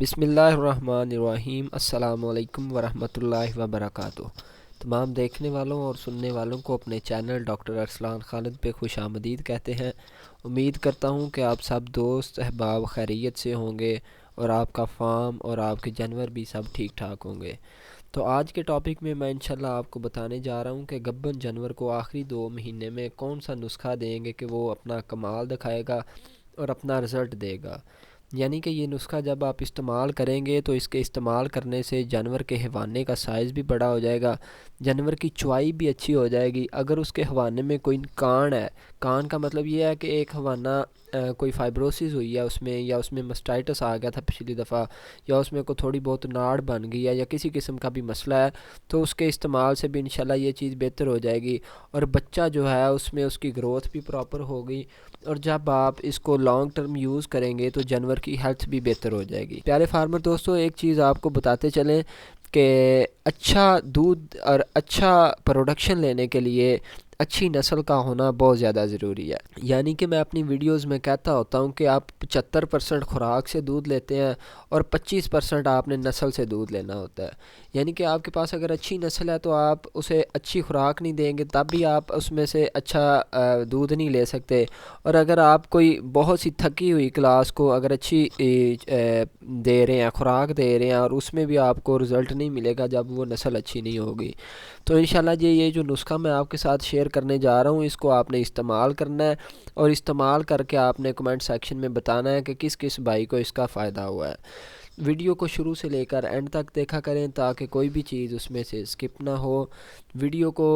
بسم اللہ الرحمن الرحیم۔ السلام علیکم ورحمۃ اللہ وبرکاتہ۔ تمام دیکھنے والوں اور سننے والوں کو اپنے چینل ڈاکٹر ارسلان خالد پہ خوش آمدید کہتے ہیں۔ امید کرتا ہوں کہ آپ سب دوست احباب خیریت سے ہوں گے اور آپ کا فارم اور آپ کے جانور بھی سب ٹھیک ٹھاک ہوں گے۔ تو آج کے ٹاپک میں انشاءاللہ آپ کو بتانے جا رہا ہوں کہ گبن جانور کو آخری 2 مہینے میں کون سا نسخہ دیں گے کہ وہ اپنا کمال دکھائے گا اور اپنا رزلٹ دے گا۔ یعنی کہ یہ نسخہ جب آپ استعمال کریں گے تو اس کے استعمال کرنے سے جانور کے حوالے کا سائز بھی بڑا ہو جائے گا، جانور کی چوائی بھی اچھی ہو جائے گی۔ اگر اس کے حوالے میں کوئی کان ہے، کان کا مطلب یہ ہے کہ ایک حوالہ کوئی فائبروسس ہوئی ہے اس میں، یا اس میں مسٹائٹس آ گیا تھا پچھلی دفعہ، یا اس میں کوئی تھوڑی بہت ناڑ بن گئی ہے، یا کسی قسم کا بھی مسئلہ ہے، تو اس کے استعمال سے بھی انشاءاللہ یہ چیز بہتر ہو جائے گی، اور بچہ جو ہے اس میں اس کی گروتھ بھی پراپر ہوگی، اور جب آپ اس کو لانگ ٹرم یوز کریں گے تو جانور کی ہیلتھ بھی بہتر ہو جائے گی۔ پیارے فارمر دوستو، ایک چیز آپ کو بتاتے چلیں کہ اچھا دودھ اور اچھا پروڈکشن لینے کے لیے اچھی نسل کا ہونا بہت زیادہ ضروری ہے۔ یعنی کہ میں اپنی ویڈیوز میں کہتا ہوتا ہوں کہ آپ 75% خوراک سے دودھ لیتے ہیں اور 25% آپ نے نسل سے دودھ لینا ہوتا ہے۔ یعنی کہ آپ کے پاس اگر اچھی نسل ہے تو آپ اسے اچھی خوراک نہیں دیں گے تب بھی آپ اس میں سے اچھا دودھ نہیں لے سکتے، اور اگر آپ کوئی بہت سی تھکی ہوئی کلاس کو اگر اچھی دے رہے ہیں، خوراک دے رہے ہیں، اور اس میں بھی آپ کو رزلٹ نہیں ملے گا جب وہ نسل اچھی نہیں ہوگی، تو انشاءاللہ یہ جو نسخہ میں آپ کے ساتھ شیئر کرنے جا رہا ہوں، اس کو آپ نے استعمال کرنا ہے، اور استعمال کر کے آپ نے کمنٹ سیکشن میں بتانا ہے کہ کس کس بھائی کو اس کا فائدہ ہوا ہے۔ ویڈیو کو شروع سے لے کر اینڈ تک دیکھا کریں تاکہ کوئی بھی چیز اس میں سے اسکپ نہ ہو۔ ویڈیو کو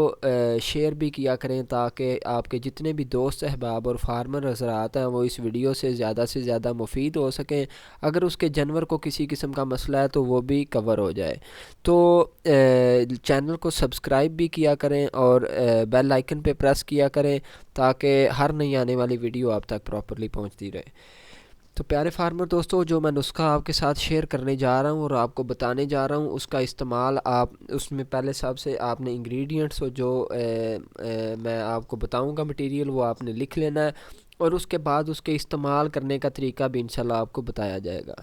شیئر بھی کیا کریں تاکہ آپ کے جتنے بھی دوست احباب اور فارمر حضرات ہیں وہ اس ویڈیو سے زیادہ مفید ہو سکیں۔ اگر اس کے جانور کو کسی قسم کا مسئلہ ہے تو وہ بھی کور ہو جائے۔ تو چینل کو سبسکرائب بھی کیا کریں اور بیل آئیکن پہ پریس کیا کریں تاکہ ہر نئی آنے والی ویڈیو آپ تک پراپرلی پہنچتی رہے۔ تو پیارے فارمر دوستو، جو میں نسخہ آپ کے ساتھ شیئر کرنے جا رہا ہوں اور آپ کو بتانے جا رہا ہوں، اس کا استعمال آپ اس میں پہلے سب سے آپ نے انگریڈینٹس جو میں آپ کو بتاؤں گا مٹیریل، وہ آپ نے لکھ لینا ہے، اور اس کے بعد اس کے استعمال کرنے کا طریقہ بھی انشاءاللہ آپ کو بتایا جائے گا۔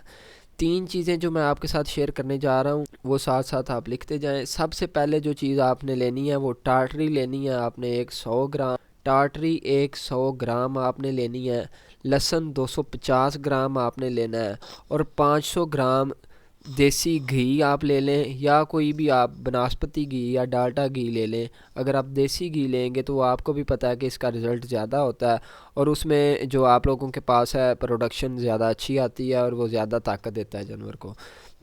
3 چیزیں جو میں آپ کے ساتھ شیئر کرنے جا رہا ہوں وہ ساتھ ساتھ آپ لکھتے جائیں۔ سب سے پہلے جو چیز آپ نے لینی ہے وہ ٹاٹری لینی ہے، آپ نے 100 گرام ٹاٹری 100 گرام آپ نے لینی ہے، لہسن 250 گرام آپ نے لینا ہے، اور 500 گرام دیسی گھی آپ لے لیں، یا کوئی بھی آپ بناسپتی گھی یا ڈالٹا گھی لے لیں۔ اگر آپ دیسی گھی لیں گے تو وہ آپ کو بھی پتہ ہے کہ اس کا رزلٹ زیادہ ہوتا ہے، اور اس میں جو آپ لوگوں کے پاس ہے پروڈکشن زیادہ اچھی آتی ہے، اور وہ زیادہ طاقت دیتا ہے جانور کو۔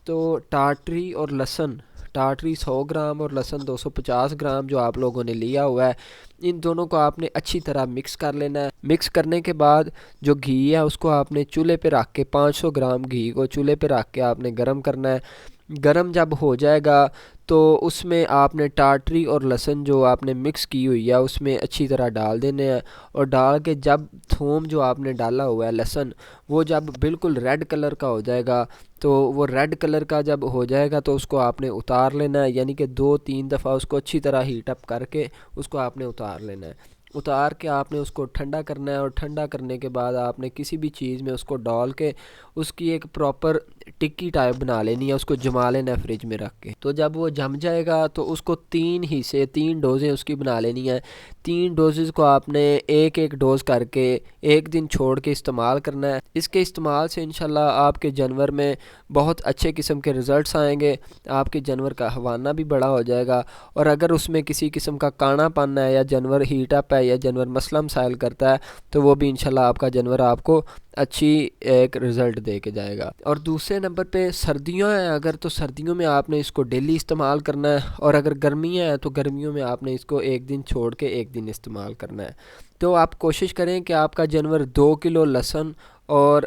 تو ٹاٹری اور لہسن، ٹاٹری 100 گرام اور لہسن 250 گرام جو آپ لوگوں نے لیا ہوا ہے، ان دونوں کو آپ نے اچھی طرح مکس کر لینا ہے۔ مکس کرنے کے بعد جو گھی ہے اس کو آپ نے چولہے پہ رکھ کے 500 گرام گھی کو چولہے پہ رکھ کے آپ نے گرم کرنا ہے۔ گرم جب ہو جائے گا تو اس میں آپ نے ٹاٹری اور لہسن جو آپ نے مکس کی ہوئی ہے اس میں اچھی طرح ڈال دینے ہیں، اور ڈال کے جب تھوم جو آپ نے ڈالا ہوا ہے لہسن وہ جب بالکل ریڈ کلر کا ہو جائے گا، تو وہ ریڈ کلر کا جب ہو جائے گا تو اس کو آپ نے اتار لینا ہے، یعنی کہ 2-3 دفعہ اس کو اچھی طرح ہیٹ اپ کر کے اس کو آپ نے اتار لینا ہے۔ اتار کے آپ نے اس کو ٹھنڈا کرنا ہے، اور ٹھنڈا کرنے کے بعد آپ نے کسی بھی چیز میں اس کو ڈال کے اس کی ایک پراپر ٹکی ٹائپ بنا لینی ہے، اس کو جما لینا ہے فریج میں رکھ کے۔ تو جب وہ جم جائے گا تو اس کو 3 حصے 3 ڈوزیں اس کی بنا لینی ہیں۔ 3 ڈوزز کو آپ نے ایک ڈوز کر کے 1 دن چھوڑ کے استعمال کرنا ہے۔ اس کے استعمال سے انشاءاللہ آپ کے جانور میں بہت اچھے قسم کے رزلٹس آئیں گے، آپ کے جانور کا حوالہ بھی بڑا ہو جائے گا، اور اگر اس میں کسی قسم کا کانا پن ہے یا جانور ہیٹ اپ ہے یا جانور مسئلہ مسائل کرتا ہے تو وہ بھی انشاءاللہ آپ کا جانور آپ کو اچھی ایک رزلٹ دے کے جائے گا۔ اور دوسرے نمبر پہ سردیاں ہیں اگر، تو سردیوں میں آپ نے اس کو ڈیلی استعمال کرنا ہے، اور اگر گرمیاں ہیں تو گرمیوں میں آپ نے اس کو 1 دن چھوڑ کے 1 دن استعمال کرنا ہے۔ تو آپ کوشش کریں کہ آپ کا جانور 2 کلو لہسن اور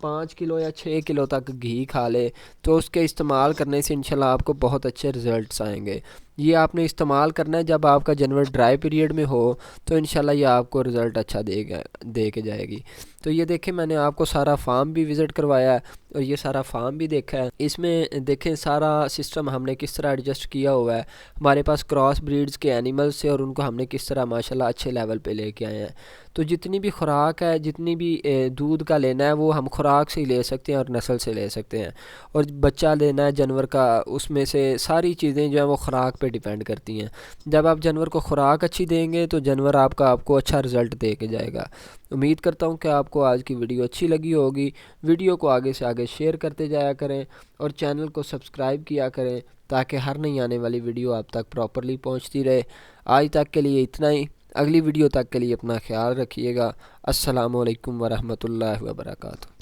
5 کلو یا 6 کلو تک گھی کھا لے، تو اس کے استعمال کرنے سے انشاءاللہ آپ کو بہت اچھے رزلٹس آئیں گے۔ یہ آپ نے استعمال کرنا ہے جب آپ کا جانور ڈرائی پیریڈ میں ہو، تو انشاءاللہ یہ آپ کو رزلٹ اچھا دے کے جائے گی۔ تو یہ دیکھیں میں نے آپ کو سارا فارم بھی وزٹ کروایا ہے اور یہ سارا فارم بھی دیکھا ہے۔ اس میں دیکھیں سارا سسٹم ہم نے کس طرح ایڈجسٹ کیا ہوا ہے۔ ہمارے پاس کراس بریڈز کے اینیملز سے اور ان کو ہم نے کس طرح ماشاءاللہ اچھے لیول پہ لے کے آئے ہیں۔ تو جتنی بھی خوراک ہے، جتنی بھی دودھ کا لینا ہے، وہ ہم خوراک سے ہی لے سکتے ہیں اور نسل سے لے سکتے ہیں، اور بچہ لینا ہے جانور کا، اس میں سے ساری چیزیں جو ہیں وہ خوراک پہ ڈیپینڈ کرتی ہیں۔ جب آپ جانور کو خوراک اچھی دیں گے تو جانور آپ کو اچھا رزلٹ دے کے جائے گا۔ امید کرتا ہوں کہ آپ کو آج کی ویڈیو اچھی لگی ہوگی۔ ویڈیو کو آگے سے آگے شیئر کرتے جایا کریں اور چینل کو سبسکرائب کیا کریں تاکہ ہر نئی آنے والی ویڈیو آپ تک پراپرلی پہنچتی رہے۔ آج تک کے لیے اتنا ہی، اگلی ویڈیو تک کے لیے اپنا خیال رکھیے گا۔ السلام علیکم ورحمۃ اللہ وبرکاتہ۔